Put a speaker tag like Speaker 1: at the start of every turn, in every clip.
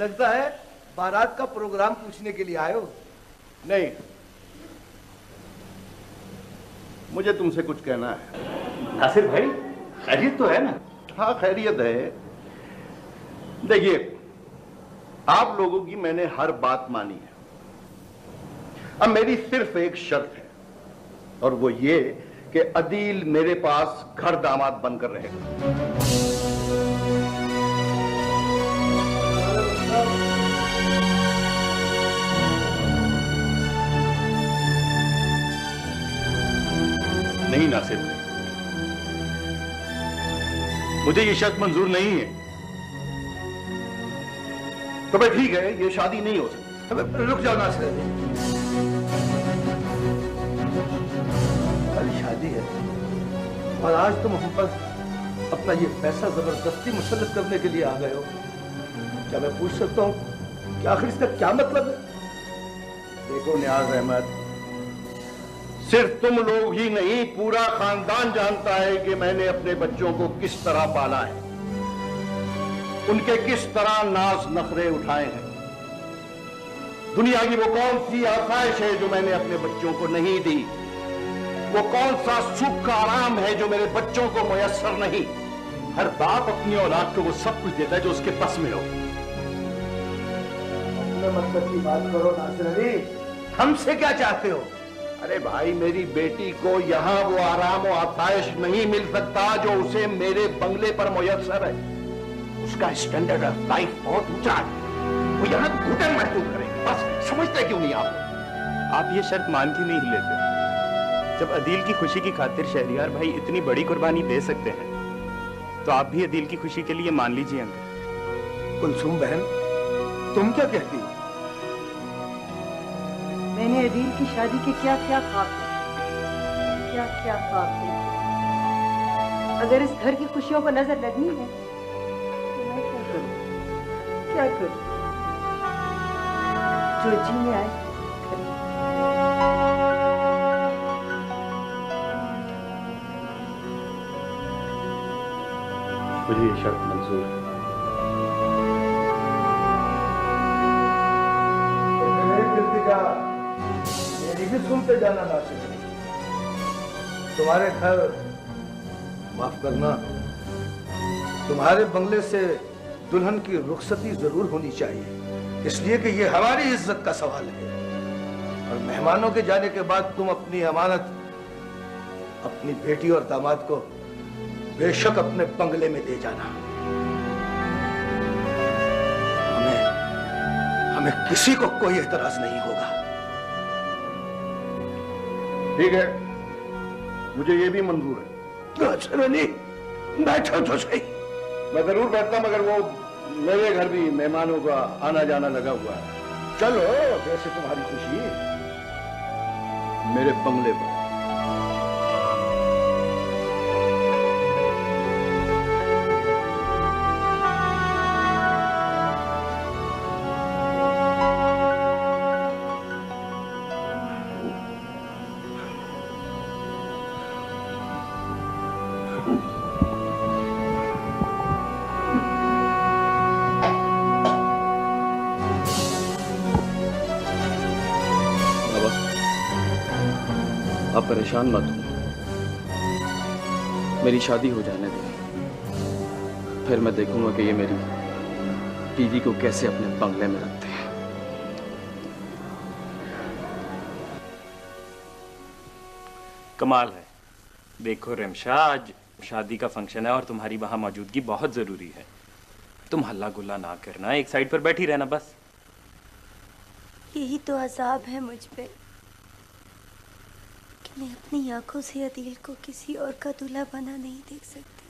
Speaker 1: लगता है बारात का प्रोग्राम पूछने के लिए आए हो।
Speaker 2: नहीं, मुझे तुमसे कुछ कहना है।
Speaker 3: नासिर भाई, खैरियत तो है ना?
Speaker 2: हाँ, खैरियत है। देखिए, आप लोगों की मैंने हर बात मानी है। अब मेरी सिर्फ एक शर्त है, और वो ये कि अदील मेरे पास घर दामाद बनकर रहेगा।
Speaker 3: नहीं नासिर भाई, मुझे ये शर्त मंजूर नहीं है।
Speaker 2: तो भाई ठीक है, ये शादी नहीं हो सकती।
Speaker 1: रुक जाओ नासिर अली, कल शादी है और आज तुम हम पर अपना ये पैसा जबरदस्ती मुसल्लत करने के लिए आ गए हो। क्या मैं पूछ सकता हूँ कि आखिर इसका क्या मतलब है?
Speaker 2: देखो नियाज अहमद, सिर्फ तुम लोग ही नहीं, पूरा खानदान जानता है कि मैंने अपने बच्चों को किस तरह पाला है, उनके किस तरह नाज नखरे उठाए हैं। दुनिया की वो कौन सी आसाइश है जो मैंने अपने बच्चों को नहीं दी? वो कौन सा सुख का आराम है जो मेरे बच्चों को मुयस्सर नहीं?
Speaker 3: हर बाप अपनी औलाद को वो सब कुछ देता है जो उसके बस में हो।
Speaker 1: अपने मतलब की बात करो नासिर अली, हमसे क्या चाहते हो?
Speaker 2: अरे भाई, मेरी बेटी को यहाँ वो आराम और आसाइश नहीं मिल सकता जो उसे मेरे बंगले पर मुयस्सर है। उसका स्टैंडर्ड ऑफ लाइफ बहुत ऊंचा है, वो यहाँ घुटन महसूस करेगा। बस समझते क्यों नहीं
Speaker 3: आप ये शर्त मान क्यों नहीं लेते? जब अदील की खुशी की खातिर शहरियार भाई इतनी बड़ी कुर्बानी दे सकते हैं, तो आप भी अदील की खुशी के लिए मान लीजिए अंकल।
Speaker 1: कुलसुम बहन, तुम क्या कहती हो?
Speaker 4: मैंने अदील की शादी के क्या क्या ख्वाब देखे, क्या क्या ख्वाब देखे। अगर इस घर की खुशियों को नजर लगनी है तो मैं क्या करूं? क्या करूं? जो जी में आए करूं।
Speaker 3: मुझे ये शर्त मंजूर है।
Speaker 1: मेरी भी सुनते जाना नासिर, तुम्हारे घर, माफ करना, तुम्हारे बंगले से दुल्हन की रुखसती जरूर होनी चाहिए, इसलिए कि ये हमारी इज्जत का सवाल है। और मेहमानों के जाने के बाद तुम अपनी अमानत अपनी बेटी और दामाद को बेशक अपने बंगले में दे जाना। हमें किसी को कोई एतराज नहीं होगा।
Speaker 2: ठीक है, मुझे ये भी मंजूर है।
Speaker 1: अच्छा नहीं, बैठो तो सही।
Speaker 2: मैं जरूर बैठता, मगर वो मेरे घर भी मेहमानों का आना जाना लगा हुआ है।
Speaker 1: चलो, जैसे तुम्हारी खुशी।
Speaker 2: मेरे बंगले पर।
Speaker 5: आप परेशान मत हो, मेरी शादी हो जाने दें, फिर मैं देखूंगा कि ये मेरी बीवी को कैसे अपने बंगले में रखते हैं।
Speaker 3: कमाल है। देखो रिमशा, आज शादी का फंक्शन है और तुम्हारी वहां मौजूदगी बहुत जरूरी है। तुम हल्ला गुल्ला ना करना, एक साइड पर बैठी रहना बस।
Speaker 6: यही तो अजाब है मुझ पे कि मैं अपनी आंखों से अदील को किसी और का दूल्हा बना नहीं देख सकती।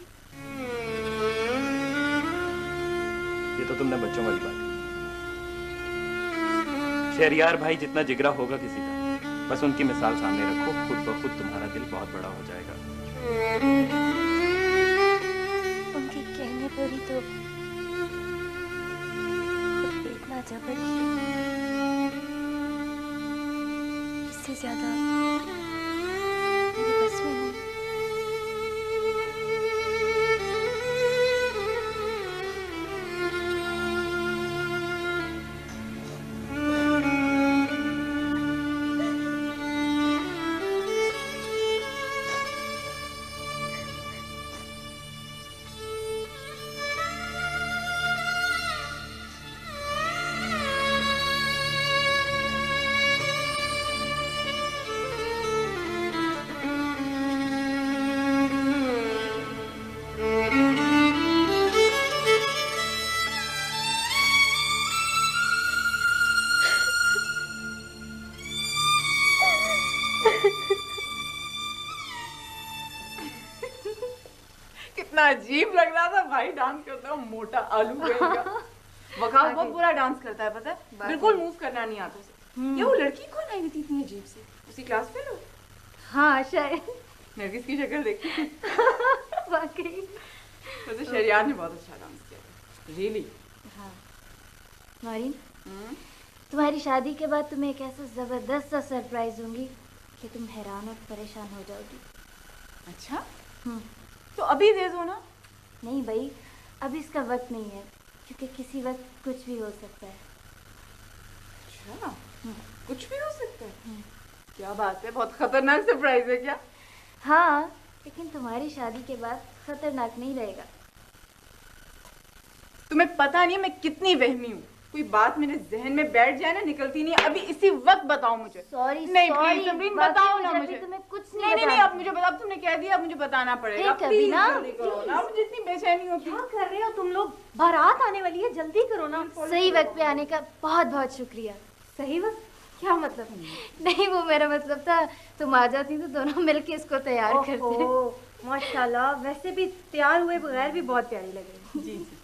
Speaker 3: ये तो तुमने बच्चों वाली बात की। शहरियार भाई जितना जिगरा होगा किसी का, बस उनकी मिसाल सामने रखो, खुद ब खुद तुम्हारा दिल बहुत बड़ा हो जाएगा।
Speaker 6: उनके कहने पर ही तो खुद पे इतना जबर किया, इससे ज्यादा मेरे बस में नहीं।
Speaker 7: कितना अजीब लग रहा था भाई डांस करता हूँ, मोटा आलू कहेगा। वकास बहुत बुरा डांस करता है, पता है, बिल्कुल मूव करना नहीं आता उसे। ये वो लड़की कौन आई हुई थी इतनी अजीब सी, उसी क्लास में लो?
Speaker 4: हाँ शायद।
Speaker 7: नरगिस की शक्ल देखी।
Speaker 4: वाकई।
Speaker 7: वैसे शरियार ने बहुत अच्छा डांस किया, रियली।
Speaker 6: हाँ मारीन, तुम्हारी शादी के बाद तुम्हें एक ऐसा जबरदस्त सा सरप्राइज दूंगी कि तुम हैरान और परेशान हो जाओगी।
Speaker 7: अच्छा, तो अभी दे दो ना।
Speaker 6: नहीं भाई, अभी इसका वक्त नहीं है, क्योंकि किसी वक्त कुछ भी हो सकता है।
Speaker 7: अच्छा, कुछ भी हो सकता है? क्या बात है, बहुत खतरनाक सरप्राइज है क्या?
Speaker 6: हाँ, लेकिन तुम्हारी शादी के बाद खतरनाक नहीं रहेगा।
Speaker 7: तुम्हें पता नहीं है मैं कितनी वहमी हूँ, कोई बात मेरे जहन में बैठ जाए ना निकलती नहीं। अभी इसी वक्त बताओ मुझे।
Speaker 6: सॉरी
Speaker 7: नहीं प्लीज समरीन, बताओ ना मुझे।
Speaker 6: तुम्हें कुछ
Speaker 7: नहीं, अब मुझे बताओ, तुमने कह दिया, अब मुझे बताना पड़ेगा।
Speaker 6: कभी ना,
Speaker 7: मुझे इतनी बेचैनी होती।
Speaker 4: क्या कर रहे हो तुम लोग? बारात आने वाली है, जल्दी करो ना।
Speaker 6: सही वक्त पे आने का बहुत बहुत शुक्रिया।
Speaker 4: सही वक्त? क्या मतलब?
Speaker 6: नहीं, वो मेरा मतलब था तुम आ जाती तो दोनों मिलके इसको तैयार करते।
Speaker 4: माशाल्लाह, वैसे भी तैयार हुए बगैर भी बहुत प्यारी लग रही।
Speaker 7: जी जी।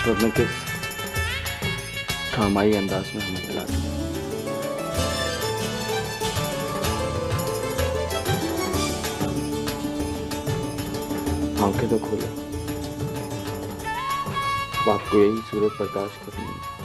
Speaker 5: वक्त में किस खामाई अंदाज में हमें मिला दिया। आंखें तो खोलो, आपको यही सूरत बर्दाश्त करनी है।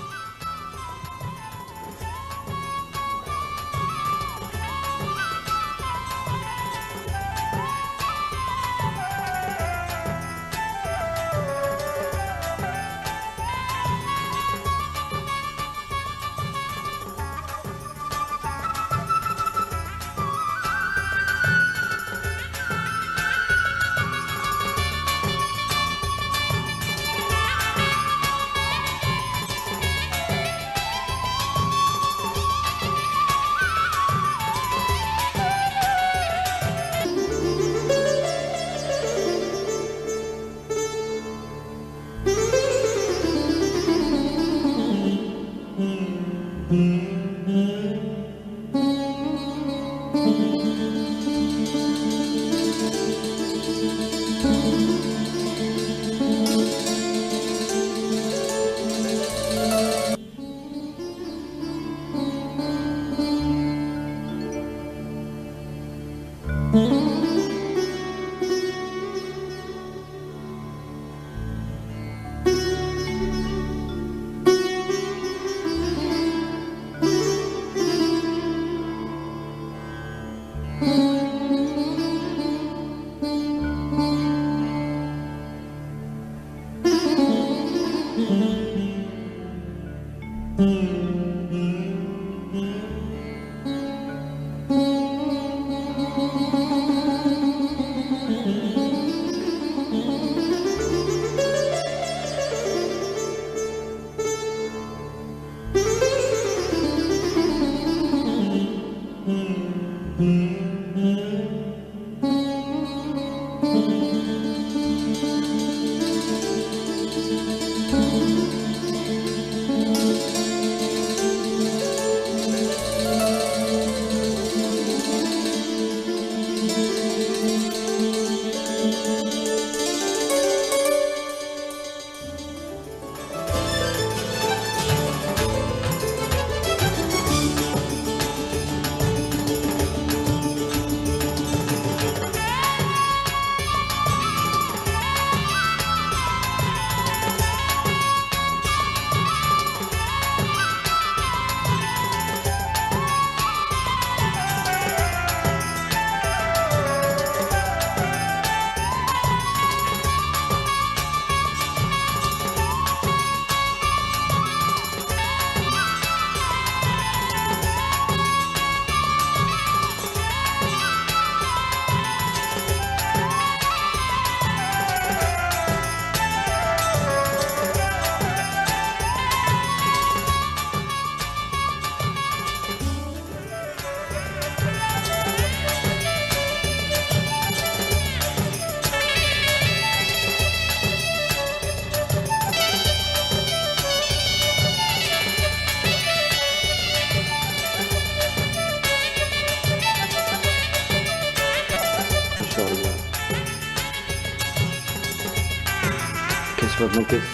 Speaker 5: किस वक्त में किस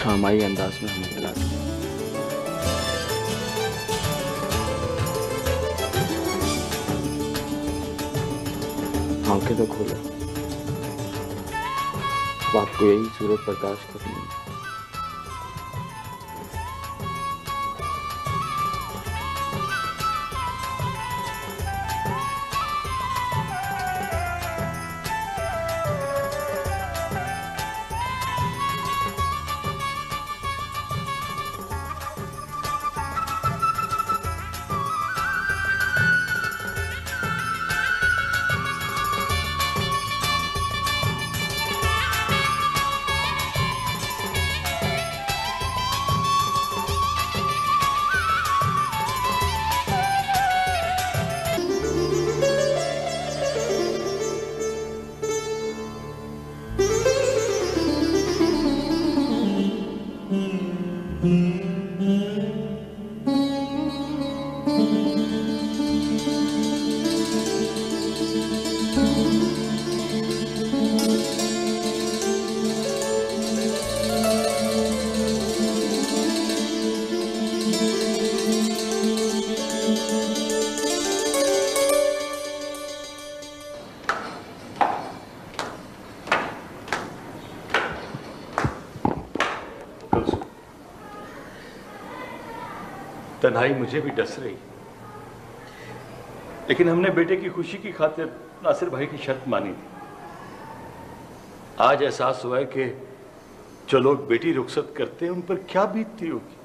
Speaker 5: खामाई अंदाज में हमें मिला दिया। आंखें तो खोलो, आपको यही सूरत बर्दाश्त करनी है।
Speaker 8: तन्हाई मुझे भी डस रही, लेकिन हमने बेटे की खुशी की खातिर नासिर भाई की शर्त मानी थी। आज एहसास हुआ है कि जो लोग बेटी रुखसत करते हैं उन पर क्या बीतती होगी।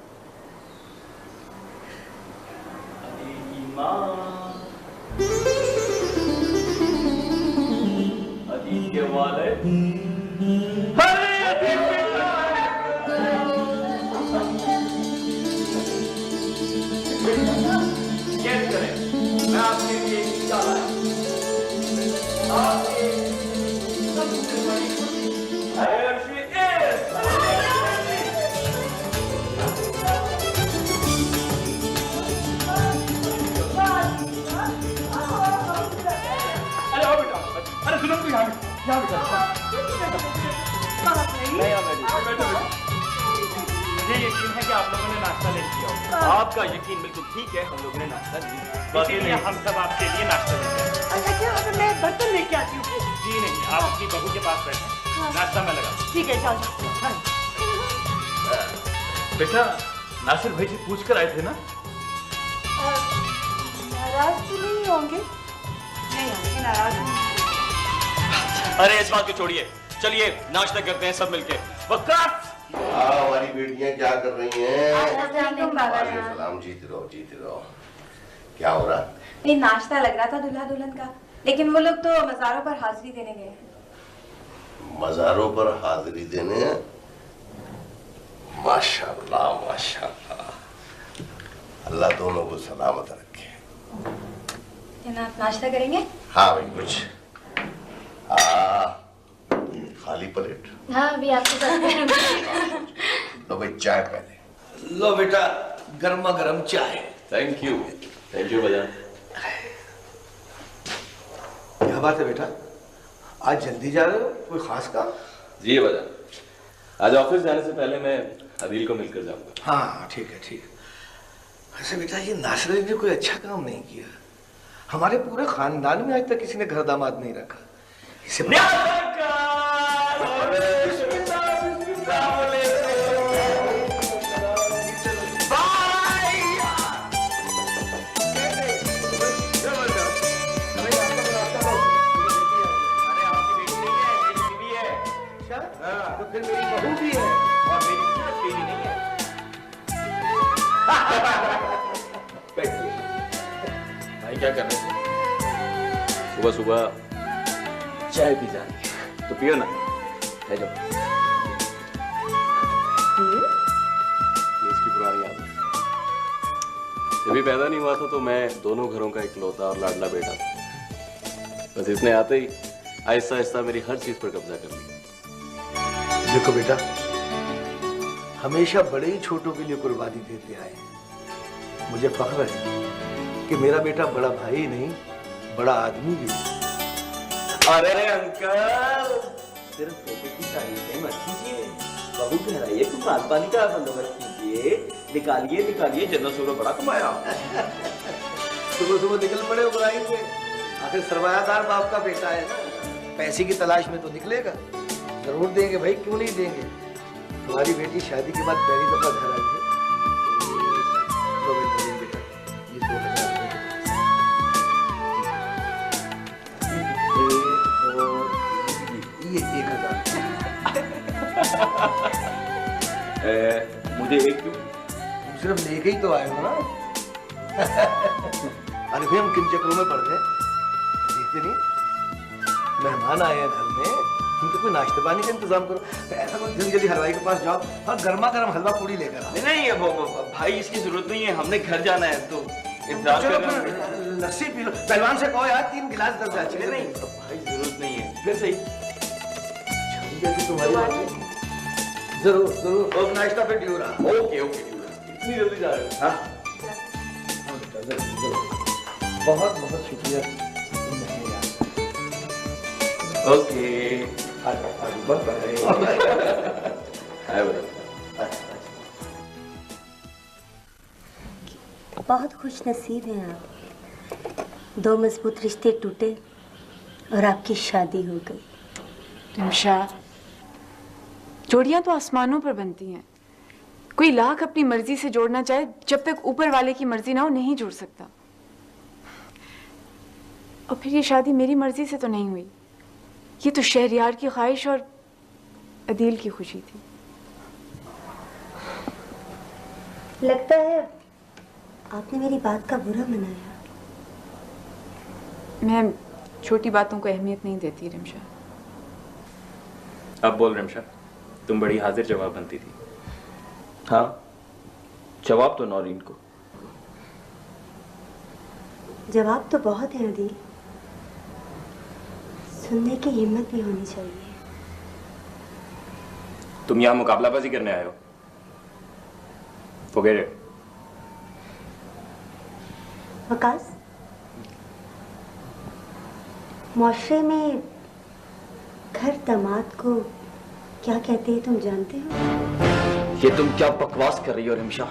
Speaker 8: अदील के वाले मैं आपके लिए चाला आपके सबसे बड़ी खुशी अरे आओ बेटा, अरे सुनो तो यहाँ बेटा मुझे यकीन है कि आप लोगों ने नाश्ता ले लिया होगा। आपका यकीन बिल्कुल ठीक है, हम लोगों ने नाश्ता लिया, इसीलिए हम सब आपके लिए नाश्ता लेते हैं।
Speaker 7: अच्छा, मैं बर्तन लेके आती हूँ।
Speaker 8: जी नहीं, आप अपनी बहू के पास बैठे, नाश्ता मैं लगा।
Speaker 7: ठीक है, जाओ।
Speaker 8: बेटा नासिर भाई से पूछ कर आए थे ना?
Speaker 7: नाराज तो नहीं होंगे? नहीं होंगे, नाराज नहीं।
Speaker 5: अरे इस बात को छोड़िए, चलिए नाश्ता करते हैं सब मिलके। वक़्त
Speaker 2: हमारी बेटियां क्या कर रही हैं?
Speaker 9: सलाम,
Speaker 2: जीते रहो जीते रहो। क्या हो रहा?
Speaker 9: नहीं, नाश्ता लग रहा था दूल्हा दुल्हन का, लेकिन वो लोग तो मज़ारों पर हाजिरी देने गए हैं।
Speaker 2: मज़ारों पर हाजिरी देने? माशाल्लाह माशाल्लाह, अल्लाह दोनों को सलामत रखे।
Speaker 9: जनाब नाश्ता करेंगे?
Speaker 2: हाँ भाई, कुछ खाली प्लेट?
Speaker 6: हाँ अभी आपके पास
Speaker 2: लो भाई, चाय पहले
Speaker 1: लो बेटा, गर्मा गर्म चाय।
Speaker 5: थैंक यू भैया।
Speaker 1: क्या बात है बेटा, आज जल्दी जा रहे हो? कोई खास काम?
Speaker 5: जी भैया, आज ऑफिस जाने से पहले मैं अदील को मिलकर जाऊंगा।
Speaker 1: हाँ ठीक है ठीक है। वैसे बेटा ये नासिर ने कोई अच्छा काम नहीं किया, हमारे पूरे खानदान में आज तक किसी ने घर दामाद नहीं रखा। इसे तो फिर मेरी बहू भी है और मेरी बेटी नहीं है।
Speaker 5: भाई क्या कर रहे थे? सुबह सुबह चाय पी जानी है तो पियो ना। ले जाओ, ये इसकी पुरानी आदत। जब भी पैदा नहीं हुआ था तो मैं दोनों घरों का इकलौता और लाडला बेटा था। बस इसने आते ही आहिस्ता आहिस्ता मेरी हर चीज पर कब्जा कर लिया।
Speaker 1: देखो बेटा, हमेशा बड़े ही छोटों के लिए कुर्बानी देते आए। मुझे फख्र है कि मेरा बेटा बड़ा भाई नहीं, बड़ा आदमी भी है।
Speaker 5: अरे अंकल, सिर्फ बेटे की तारीफें मत कीजिए, बहू कहलाइए तो बागबानी का बंदोबस्त कीजिए। निकालिए जन्नत से बड़ा कमाया।
Speaker 1: सुबह सुबह निकल पड़े उबराई से, आखिर सरमायादार बाप का बेटा है ना, पैसे की तलाश में तो निकलेगा। जरूर देंगे भाई, क्यों नहीं देंगे। तुम्हारी बेटी शादी के बाद पहली दफा घर आई है। लो बेटा, ये 2000 ये 1000।
Speaker 5: मुझे एक क्यों?
Speaker 1: तुम सिर्फ लेके ही तो आए हो ना। अरे भाई, हम किन चक्रों में पड़ गए, देखते नहीं? मेहमान आए हैं घर में, उनके कोई नाश्ते पानी का इंतजाम करो। तो ऐसा करो, जल्दी जल्दी हलवाई के पास जाओ और गर्मा गर्म हलवा पूड़ी लेकर आओ।
Speaker 5: नहीं भाई, इसकी जरूरत नहीं है, हमने घर जाना है तो इंतजार कर रहे हैं।
Speaker 1: लस्सी पी लो, पहलवान से कहो यार 3 गिलास दे।
Speaker 5: नहीं भाई, जरूरत नहीं है। फिर सही,
Speaker 1: जैसी तुम्हारी बात है। जरूर जरूर, और नाश्ता फिर ड्यू रहा।
Speaker 5: ओके इतनी जल्दी जा रहे हो?
Speaker 1: हाँ बहुत बहुत शुक्रिया।
Speaker 5: ओके
Speaker 10: बहुत खुश नसीब हैं आप। 2 मजबूत रिश्ते टूटे और आपकी शादी हो गई।
Speaker 7: रिमशा, जोड़ियां तो आसमानों पर बनती हैं, कोई लाख अपनी मर्जी से जोड़ना चाहे, जब तक ऊपर वाले की मर्जी ना हो नहीं जुड़ सकता। और फिर ये शादी मेरी मर्जी से तो नहीं हुई, ये तो शहरयार की ख्वाहिश और अदील की खुशी थी।
Speaker 10: लगता है आपने मेरी बात का बुरा मनाया।
Speaker 7: मैं छोटी बातों को अहमियत नहीं देती रिमशा।
Speaker 3: अब बोल रिमशा, तुम बड़ी हाजिर जवाब बनती थी।
Speaker 11: हाँ, जवाब तो नौरीन को।
Speaker 10: जवाब तो बहुत है अदील, सुनने की हिम्मत भी होनी चाहिए।
Speaker 3: तुम यहाँ मुकाबलाबाजी करने आए हो? Forget it.
Speaker 10: वकास, मुआशरे में घर दामाद को क्या कहते हैं तुम जानते हो?
Speaker 11: ये तुम क्या बकवास कर रही हो रिमशा?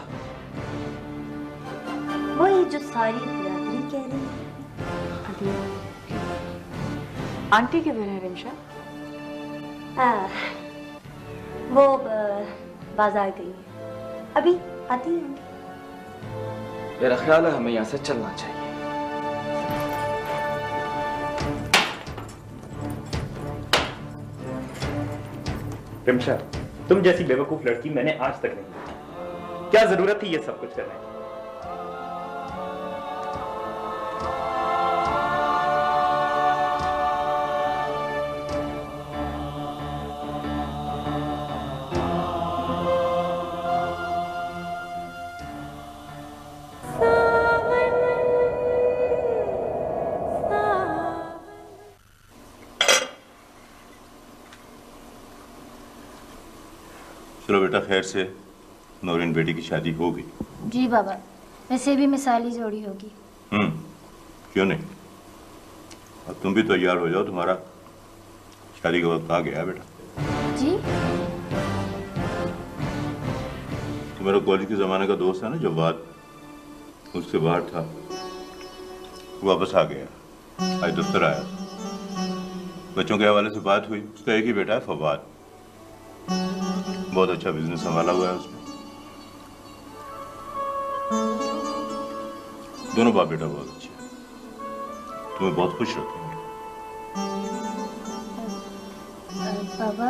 Speaker 10: वही जो सारी बिरादरी कह रही है।
Speaker 7: आंटी किधर है रिमशा?
Speaker 10: वो बाजार गई है, अभी आती होंगी।
Speaker 11: मेरा ख्याल है हमें यहाँ से चलना चाहिए।
Speaker 3: रिमशा, तुम जैसी बेवकूफ लड़की मैंने आज तक नहीं देखी। क्या जरूरत थी ये सब कुछ करने की?
Speaker 12: चलो बेटा, खैर से नौरीन बेटी की शादी हो गई।
Speaker 6: जी बाबा, वैसे भी मिसाली जोड़ी होगी।
Speaker 12: क्यों नहीं। अब तुम भी तैयार हो जाओ, तुम्हारा शादी का वक्त आ गया है बेटा।
Speaker 6: जी?
Speaker 12: तुम्हारा कॉलेज के जमाने का दोस्त है ना जवाद, उससे बाहर था, वापस आ गया। आज दफ्तर आया, बच्चों के हवाले से बात हुई। उसका एक ही बेटा है फवाद, बहुत अच्छा बिजनेस संभाला हुआ है उसने। दोनों बाप बेटा बहुत अच्छे हैं, तुम्हें बहुत खुश रखेंगे।
Speaker 6: बाबा,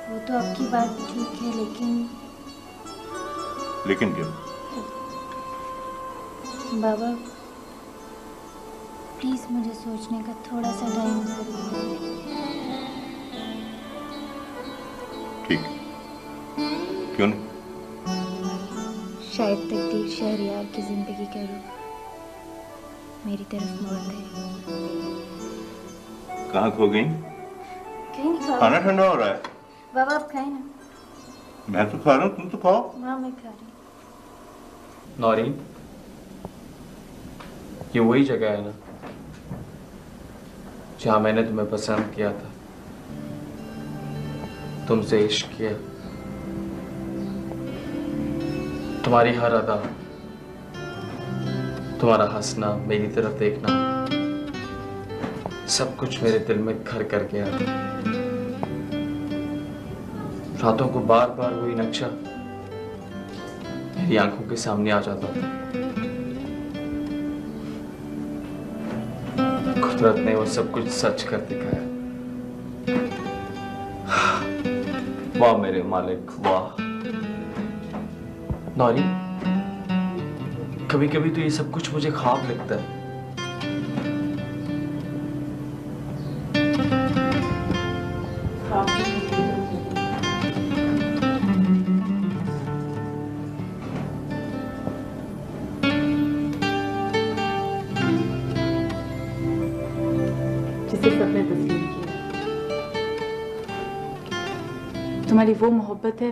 Speaker 6: वो तो आपकी बात ठीक है,
Speaker 12: लेकिन क्या?
Speaker 6: बाबा प्लीज मुझे सोचने का थोड़ा सा टाइम जरूर दीजिए।
Speaker 12: ठीक, क्यों नहीं?
Speaker 6: शायद तकदीर शहरयार की जिंदगी का रुख मेरी तरफ मोड़ दे।
Speaker 12: कहाँ खो गई?
Speaker 6: कहीं नहीं,
Speaker 12: खाना ठंडा हो रहा है।
Speaker 6: बाबा आप खाए ना।
Speaker 12: मैं तो खा रहा हूँ, तुम तो खाओ।
Speaker 6: हाँ मैं खा रही हूँ।
Speaker 5: नौरीन, ये वही जगह है ना जहाँ मैंने तुम्हें पसंद किया था, तुमसे इश्क किया। तुम्हारी हर अदा, तुम्हारा हंसना, मेरी तरफ देखना, सब कुछ मेरे दिल में घर कर गया। रातों को बार बार वही नक्शा मेरी आंखों के सामने आ जाता था। कुदरत ने वो सब कुछ सच कर दिखाया। वाह मेरे मालिक, वाह। नौरी, कभी कभी तो ये सब कुछ मुझे ख्वाब लगता है।
Speaker 7: जिसे सबने तस्लीम किया, तुम्हारी वो मोहब्बत है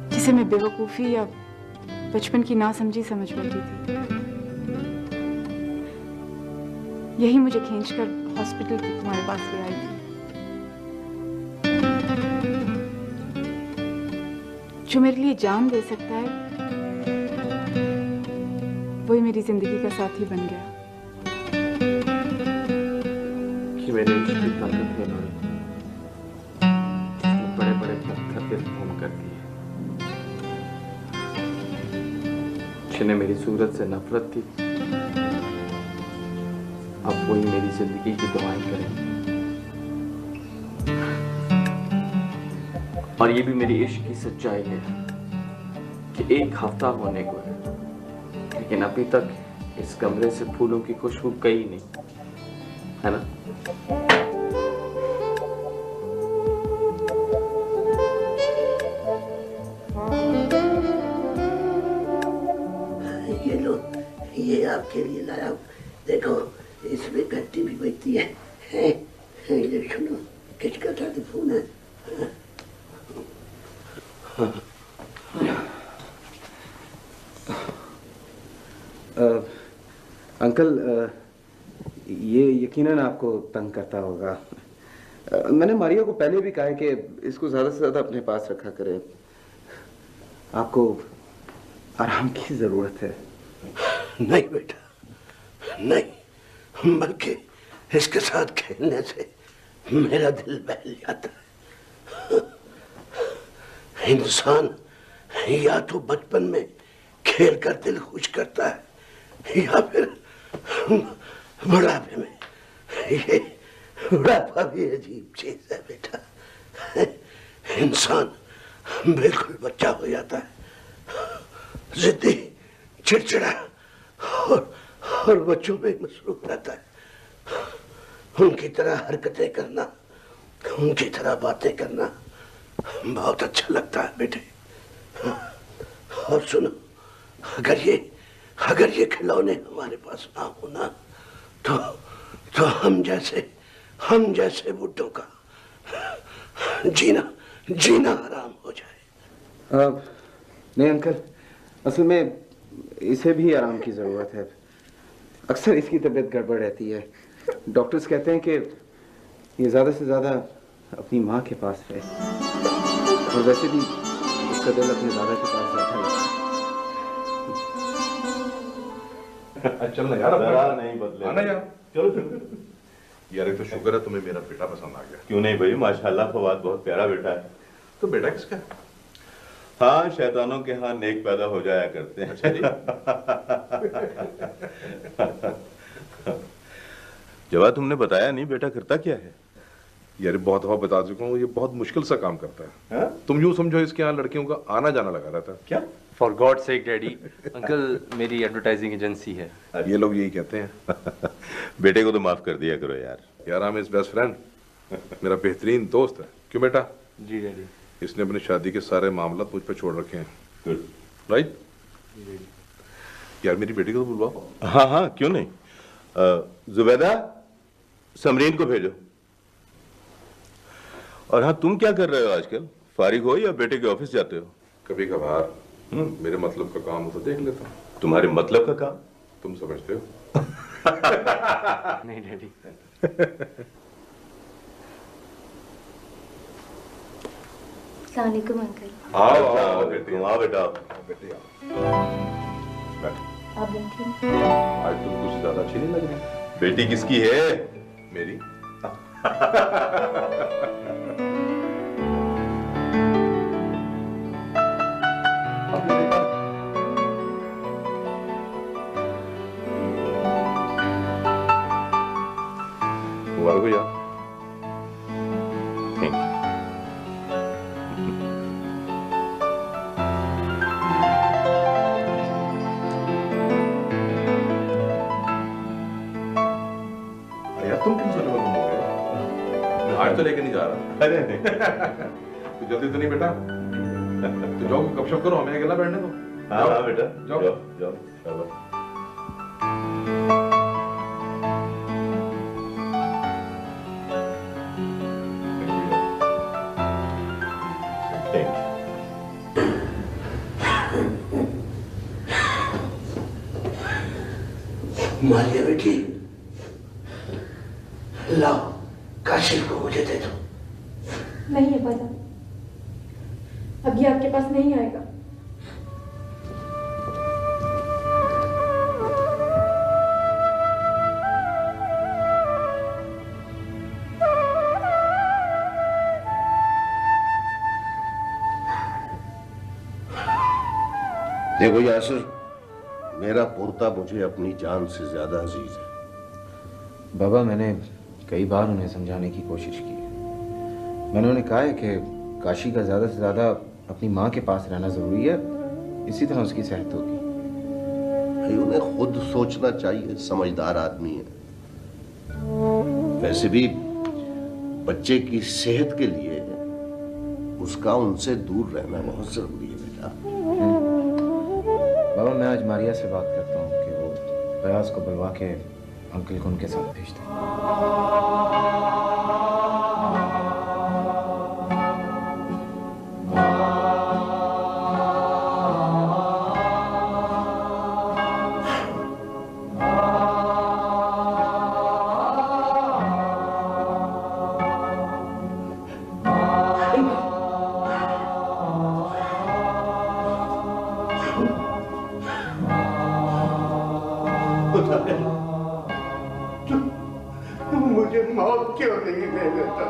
Speaker 7: जिसे मैं बेवकूफ़ी या बचपन की नासमझी समझ बैठी थी। यही मुझे खींचकर हॉस्पिटल तक तुम्हारे पास ले आई थी। जो मेरे लिए जान दे सकता है, वही मेरी जिंदगी का साथी बन गया।
Speaker 5: कि मेरे इश्क की ताकत है नौरी, जिसने बड़े बड़े पत्थर दिल घूम कर दिए। जिन्हें मेरी सूरत से नफरत थी, अब वही मेरी जिंदगी की दुआएं करें। और ये भी मेरी इश्क की सच्चाई है कि 1 हफ्ता होने को है, लेकिन अभी तक इस कमरे से फूलों की खुशबू गई नहीं, है ना?
Speaker 13: ये लो, ये आपके लिए लाया हूं। देखो इसमें घंटी भी बजती है। ये सुनो, किसका टेलीफोन है?
Speaker 14: अंकल, ये यकीनन आपको तंग करता होगा। मैंने मारिया को पहले भी कहा है कि इसको ज़्यादा से ज़्यादा अपने पास रखा करें। आपको आराम की ज़रूरत है।
Speaker 13: नहीं बेटा, नहीं, बल्कि इसके साथ खेलने से मेरा दिल बहल जाता है। इंसान या तो बचपन में खेल कर दिल खुश करता है या फिर बुढ़ापे में। ये बुढ़ापा भी अजीब चीज है बेटा। इंसान बिल्कुल बच्चा हो जाता है, जिद्दी, चिड़चिड़ा और बच्चों में मसरूफ रहता है। उनकी तरह हरकतें करना, उनकी तरह बातें करना बहुत अच्छा लगता है बेटे। और सुनो, अगर ये खिलौने हमारे पास ना हो ना, तो हम जैसे बुड्ढों का जीना हराम हो जाए।
Speaker 14: नहीं अंकल, असल में इसे भी आराम की ज़रूरत है। अक्सर इसकी तबीयत गड़बड़ रहती है। डॉक्टर्स कहते हैं कि ये ज़्यादा से ज़्यादा अपनी माँ के पास रहे, और वैसे भी उसका दिल अपने दादा के पास रहता है।
Speaker 15: चल ना यार,
Speaker 12: नहीं बदले
Speaker 15: आना यार,
Speaker 12: चलो
Speaker 15: यार। एक तो शुक्र है तुम्हें मेरा बेटा पसंद आ गया।
Speaker 12: क्यों नहीं भाई, माशाल्लाह फवाद बहुत प्यारा बेटा है।
Speaker 15: तो बेटा किसका?
Speaker 12: हाँ, शैतानों के यहाँ नेक पैदा हो जाया करते हैं।
Speaker 15: अच्छा जी।
Speaker 12: जवाब तुमने बताया नहीं, बेटा करता क्या है?
Speaker 15: यार बहुत दफा बता चुका हूँ, ये बहुत मुश्किल सा काम करता है। तुम यूं समझो इसके यहाँ लड़कियों का आना जाना लगा रहता है।
Speaker 5: क्या? For God sake daddy, uncle मेरी एडवर्टाइजिंग एजेंसी है।
Speaker 15: ये लोग यही कहते हैं।
Speaker 12: बेटे को तो माफ कर दिया करो यार।
Speaker 15: यार I am his best friend, मेरा बेहतरीन दोस्त है। क्यों बेटा?
Speaker 5: जी डैडी।
Speaker 15: इसने अपनी शादी के सारे मामला मुझ पर छोड़ रखे हैं।
Speaker 12: Good,
Speaker 15: right? यार मेरी बेटी को तो बुलवाओ।
Speaker 12: हाँ हाँ, क्यों नहीं। जुबैदा, समरीन को भेजो। और हाँ, तुम क्या कर रहे हो आजकल? फारिग हो या बेटे के ऑफिस जाते हो?
Speaker 15: कभी कभार मेरे मतलब का काम हो तो देख लेता हूँ।
Speaker 12: तुम्हारे मतलब का काम?
Speaker 15: तुम समझते हो?
Speaker 5: नहीं डैडी।
Speaker 6: अस्सलाम वालेकुम अंकल।
Speaker 12: आओ बेटी, आओ बेटा।
Speaker 15: बेटी
Speaker 6: आप बैठिए।
Speaker 15: आज तुम कुछ ज्यादा अच्छी नहीं लग रही।
Speaker 12: बेटी किसकी है?
Speaker 15: मेरी। मुबारक हो यार।
Speaker 12: Thank you.
Speaker 15: तुम क्यों सर गुम हो गए? आज तो लेके नहीं जा रहा।
Speaker 12: अरे नहीं।
Speaker 15: तो जल्दी तो नहीं बेटा? तो जाओ गपशप करो, हमें अकेला बैठने दो।
Speaker 12: हाँ हाँ बेटा,
Speaker 15: जाओ
Speaker 12: जाओ चलो।
Speaker 13: मालिया बेटी, लाओ काशिफ को मुझे दे दो।
Speaker 16: नहीं है बाजा, अब ये आपके पास नहीं आएगा।
Speaker 13: देखो यासर, मेरा पोता मुझे अपनी जान से ज्यादा अजीज है।
Speaker 14: बाबा, मैंने कई बार उन्हें समझाने की कोशिश की है। मैंने उन्हें कहा है कि काशी का ज्यादा से ज्यादा अपनी माँ के पास रहना जरूरी है, इसी तरह उसकी सेहत होगी।
Speaker 13: भाई उन्हें खुद सोचना चाहिए, समझदार आदमी है। वैसे भी बच्चे की सेहत के लिए उसका उनसे दूर रहना बहुत जरूरी है बेटा।
Speaker 14: बाबा, मैं आज मारिया से बात करता हूँ कि वो फयाज को बुलवा के अंकल को उनके साथ भेज दें।
Speaker 13: मुझे मौत क्यों नहीं दे देता?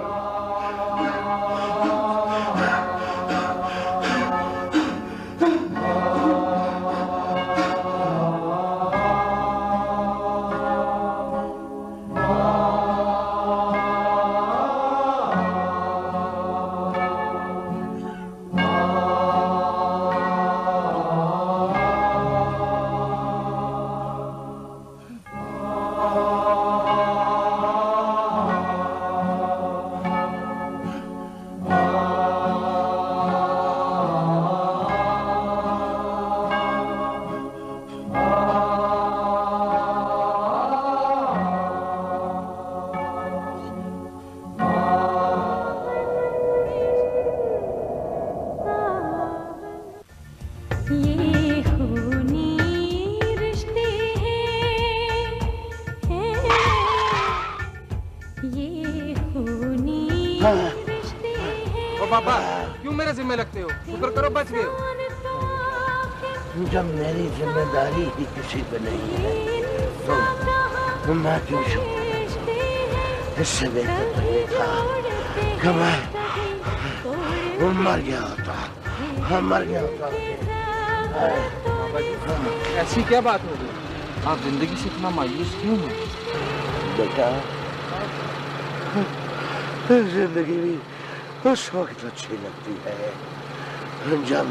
Speaker 17: ओ पापा, क्यों मेरे जिम्मे लगते हो? शुक्र करो बच गए हो।
Speaker 13: जब मेरी जिम्मेदारी ही किसी पे नहीं है तो मैं क्यों शुक्र? इससे बेहतर तो ये था कि मैं मर गया होता, मर गया होता।
Speaker 17: ऐसी क्या बात हो गई? आप जिंदगी से इतना मायूस क्यों हैं?
Speaker 13: बेटा, जिंदगी भी उस वक्त अच्छी लगती है जब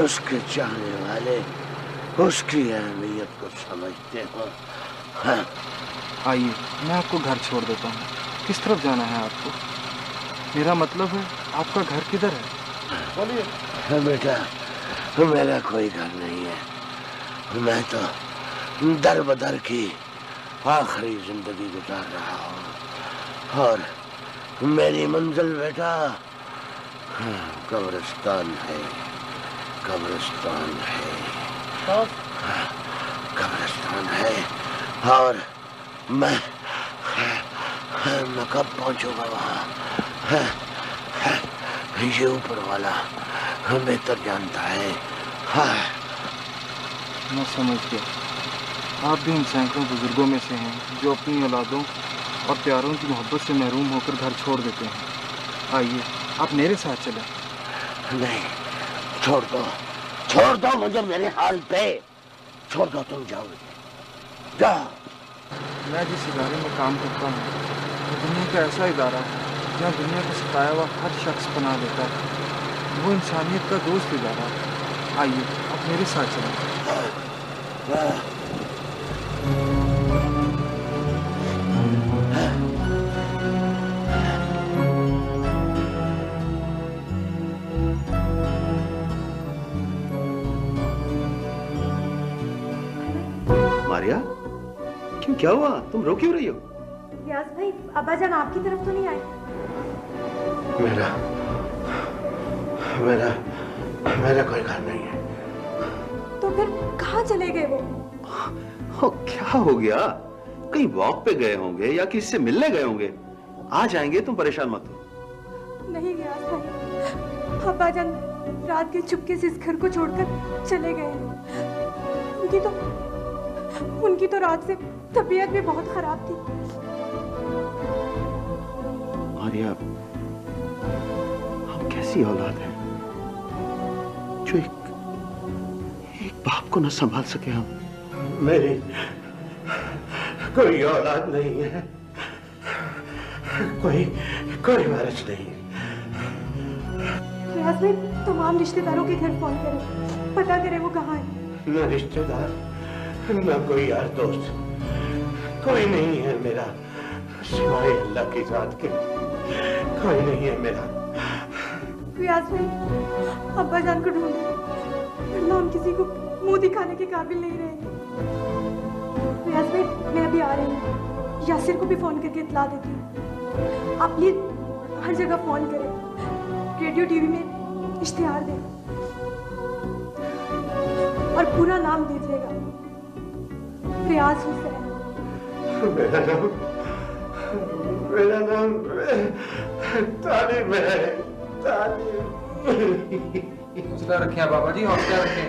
Speaker 13: उसके चाहने वाले उसकी अहमियत को समझते हो। हाँ।
Speaker 17: आइए, मैं आपको घर छोड़ देता हूँ। किस तरफ जाना है आपको? मेरा मतलब है आपका घर किधर है? बोलिए।
Speaker 13: बेटा, मेरा कोई घर नहीं है। मैं तो दर बदर की आखिरी जिंदगी गुजार रहा हूँ और मेरी मंजिल बेटा कब्रिस्तान है, कब्रिस्तान है, कब्रिस्तान है। और मैं कब पहुंचूंगा वहाँ ये ऊपर वाला बेहतर जानता है। हाँ।
Speaker 17: मैं समझ गया। आप भी इन सैकड़ों बुजुर्गों में से हैं जो अपनी औलादों और प्यारों की मोहब्बत से महरूम होकर घर छोड़ देते हैं। आइए, आप मेरे साथ चलें।
Speaker 13: नहीं, छोड़ दो मुझे मेरे हाल पे। छोड़ दो, तुम जाओगे। जाओ।
Speaker 17: मैं जिस इदारे में काम करता हूँ वो दुनिया का ऐसा इदारा है जहाँ दुनिया को सताया हुआ हर शख्स पनाह देता है। वो इंसानियत का दोस्त इदारा है। आइए, आप मेरे साथ चलें।
Speaker 1: मारिया, क्यों, क्या हुआ? तुम रो क्यों रही हो?
Speaker 16: व्यास भाई, अब्बाजान आपकी तरफ तो नहीं आए?
Speaker 13: मेरा कोई घर नहीं है।
Speaker 16: तो फिर कहाँ चले गए वो?
Speaker 1: क्या हो गया? कहीं वॉक पे गए होंगे या किसी से मिलने गए होंगे। आ जाएंगे, तुम परेशान मत हो।
Speaker 16: नहीं व्यास भाई, अब्बाजान रात के चुपके से इस घर को छोड़कर चले गए। उनकी तो रात से तबीयत भी बहुत खराब थी।
Speaker 1: मारिया, आप कैसी औलाद है जो एक
Speaker 13: बाप को न संभाल सके हम। मेरी कोई औलाद नहीं है, कोई वारिस नहीं।
Speaker 16: रियाज भाई तमाम रिश्तेदारों के घर फोन करें, पता करें वो कहाँ है।
Speaker 13: न रिश्तेदार न कोई यार दोस्त, कोई नहीं है मेरा सिवाय अल्लाह की जात के, कोई नहीं है मेरा।
Speaker 16: रियाज भाई अब्बा जान को ढूंढो, वरना हम किसी को मुंह दिखाने के काबिल नहीं रहेंगे। रियाज भाई मैं अभी आ रही हूँ, यासिर को भी फोन करके इतला देती हूँ। आप प्लीज हर जगह फोन करें, रेडियो टीवी में इश्तिहार दें और पूरा नाम दीजिएगा, रियाज हुसैन।
Speaker 13: मेरा नाम तालिब है, तालिब।
Speaker 17: हौसला रखें बाबा जी, हौसला रखें।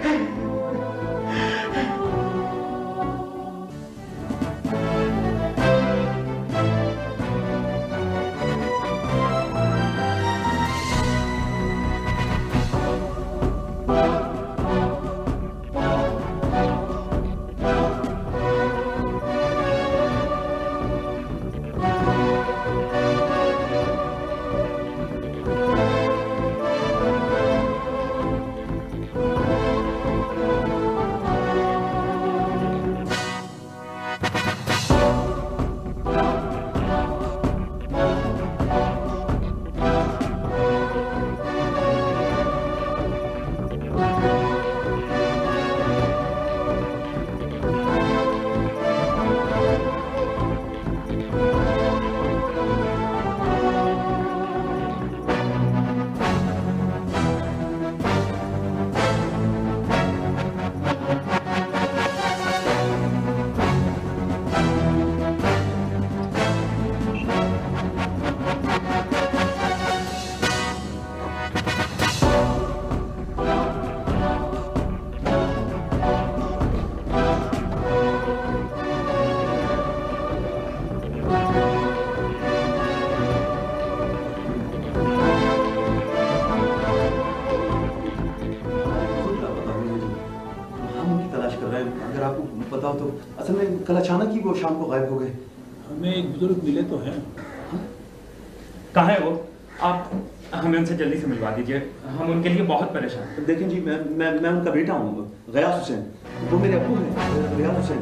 Speaker 18: कल अचानक ही वो शाम को गायब हो गए।
Speaker 8: हमें एक बुजुर्ग मिले तो हैं।
Speaker 3: कहाँ है वो? आप हमें उनसे जल्दी से मिलवा दीजिए, हम उनके लिए बहुत परेशान हैं।
Speaker 18: देखें जी, मैं उनका बेटा हूँ, गयास हुसैन। वो मेरे अब्बू हैं, गयास हुसैन।